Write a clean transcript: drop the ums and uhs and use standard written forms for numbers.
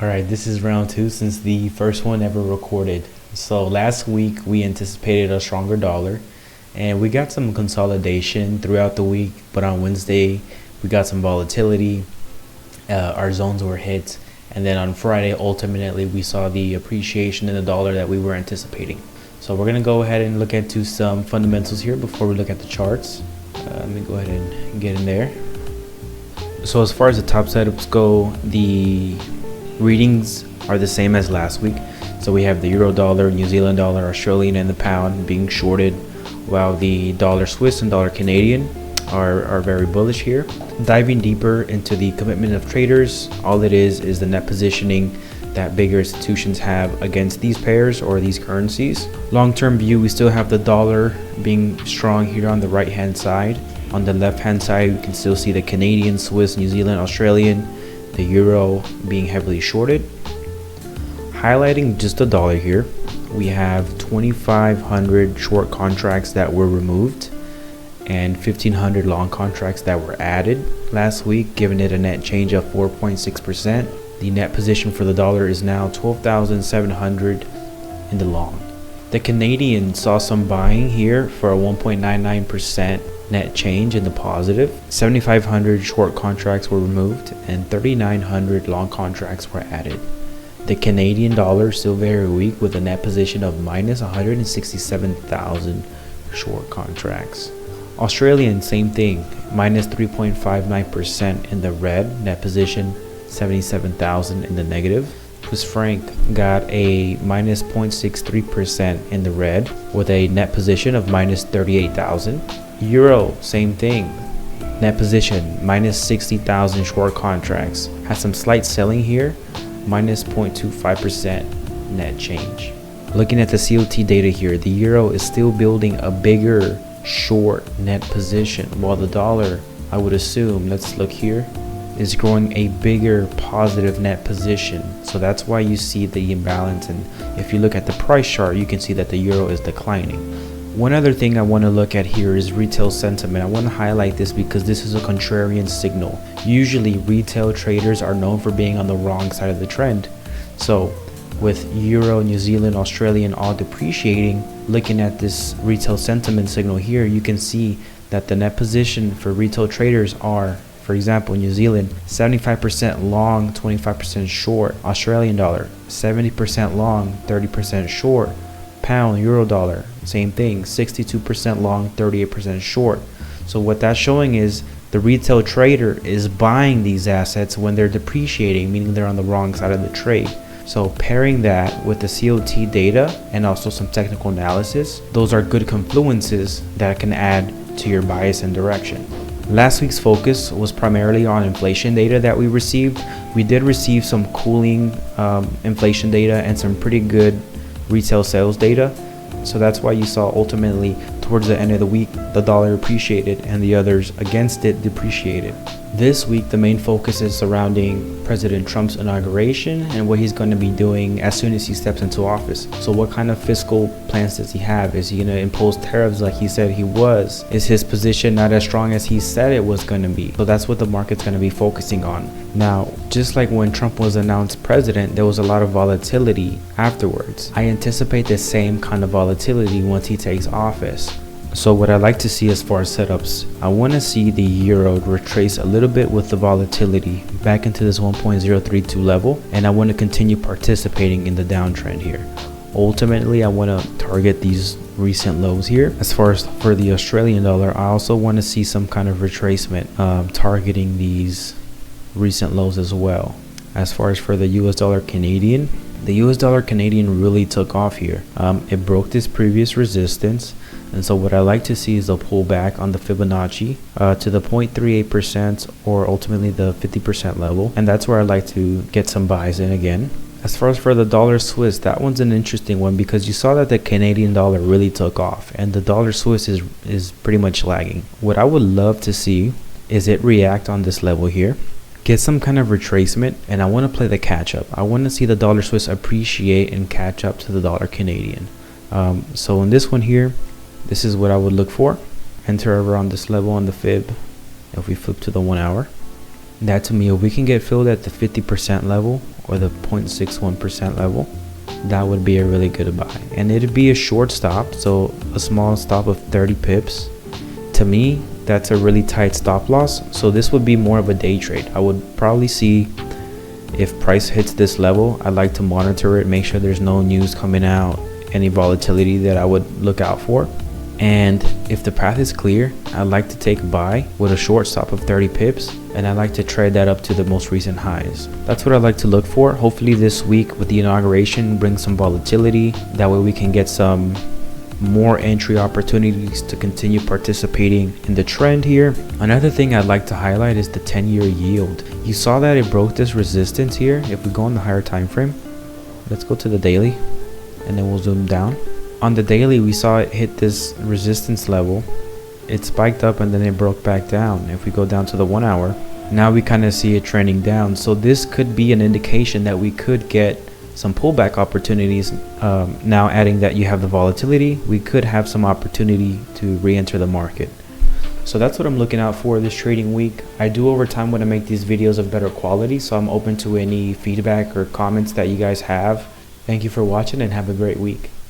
Alright, this is round two since the first one ever recorded. So last week we anticipated a stronger dollar and we got some consolidation throughout the week, but on Wednesday we got some volatility. Our zones were hit, and then on Friday ultimately we saw the appreciation in the dollar that we were anticipating. So we're gonna go ahead and look into some fundamentals here before we look at the charts. Let me go ahead and get in there. So as far as the top setups go, the readings are the same as last week. So we have the euro dollar, New Zealand dollar, Australian, and the pound being shorted, while the dollar Swiss and dollar Canadian are very bullish here. Diving deeper into the commitment of traders, all it is the net positioning that bigger institutions have against these pairs or these currencies. Long-term view, we still have the dollar being strong here on the right hand side. On the left hand side, we can still see the Canadian, Swiss, New Zealand, Australian, the euro being heavily shorted. Highlighting just the dollar here, we have 2,500 short contracts that were removed and 1,500 long contracts that were added last week, giving it a net change of 4.6%. The net position for the dollar is now 12,700 in the long. The Canadian saw some buying here for a 1.99% net change in the positive. 7,500 short contracts were removed and 3,900 long contracts were added. The Canadian dollar is still very weak with a net position of minus 167,000 short contracts. Australian, same thing, minus 3.59% in the red, net position 77,000 in the negative. Swiss franc got a minus 0.63% in the red with a net position of minus 38,000. Euro, same thing, net position minus 60,000 short contracts. Has some slight selling here, minus 0.25% net change. Looking at the COT data here, the euro is still building a bigger short net position, while the dollar, I would assume, let's look here, is growing a bigger positive net position. So that's why you see the imbalance, and if you look at the price chart, you can see that the euro is declining. One other thing I want to look at here is retail sentiment. I want to highlight this because this is a contrarian signal. Usually retail traders are known for being on the wrong side of the trend. So with euro, New Zealand, Australian all depreciating, looking at this retail sentiment signal here, you can see that the net position for retail traders are, for example, New Zealand 75% long, 25% short. Australian dollar 70% long, 30% short. Pound, euro dollar, same thing, 62% long, 38% short. So what that's showing is the retail trader is buying these assets when they're depreciating, meaning they're on the wrong side of the trade. So pairing that with the COT data and also some technical analysis, those are good confluences that can add to your bias and direction. Last week's focus was primarily on inflation data that we received. We did receive some cooling inflation data and some pretty good retail sales data. So that's why you saw ultimately towards the end of the week the dollar appreciated and the others against it depreciated. This week the main focus is surrounding President Trump's inauguration and what he's going to be doing as soon as he steps into office. So what kind of fiscal plans does he have? Is he going to impose tariffs like he said he was? Is his position not as strong as he said it was going to be? So that's what the market's going to be focusing on. Now, just like when Trump was announced president, there was a lot of volatility afterwards. I anticipate the same kind of volatility once he takes office. So what I like to see as far as setups, I want to see the euro retrace a little bit with the volatility back into this 1.032 level, and I want to continue participating in the downtrend here. Ultimately, I want to target these recent lows here. As far as for the Australian dollar, I also want to see some kind of retracement targeting these recent lows as well. As far as for the US dollar Canadian, the US dollar Canadian really took off here. It broke this previous resistance. And so what I like to see is a pullback on the Fibonacci to the 0.38% or ultimately the 50% level. And that's where I like to get some buys in again. As far as for the dollar Swiss, that one's an interesting one because you saw that the Canadian dollar really took off and the dollar Swiss is pretty much lagging. What I would love to see is it react on this level here, get some kind of retracement, and I want to play the catch up. I want to see the dollar Swiss appreciate and catch up to the dollar Canadian. So in this one here, this is what I would look for. Enter around this level on the fib. If we flip to the 1 hour, that to me, if we can get filled at the 50% level or the 0.61% level, that would be a really good buy. And it'd be a short stop, so a small stop of 30 pips. To me, that's a really tight stop loss, so this would be more of a day trade. I would probably see if price hits this level. I'd like to monitor it, make sure there's no news coming out, any volatility that I would look out for. And if the path is clear, I'd like to take a buy with a short stop of 30 pips, and I'd like to trade that up to the most recent highs. That's what I'd like to look for. Hopefully this week with the inauguration brings some volatility. That way we can get some more entry opportunities to continue participating in the trend here. Another thing I'd like to highlight is the 10-year yield. You saw that it broke this resistance here. If we go on the higher time frame, let's go to the daily and then we'll zoom down. On the daily, we saw it hit this resistance level. It spiked up and then it broke back down. If we go down to the 1 hour, now we kind of see it trending down. So this could be an indication that we could get some pullback opportunities. Now adding that you have the volatility, we could have some opportunity to re-enter the market. So that's what I'm looking out for this trading week. I do over time want to make these videos of better quality, so I'm open to any feedback or comments that you guys have. Thank you for watching and have a great week.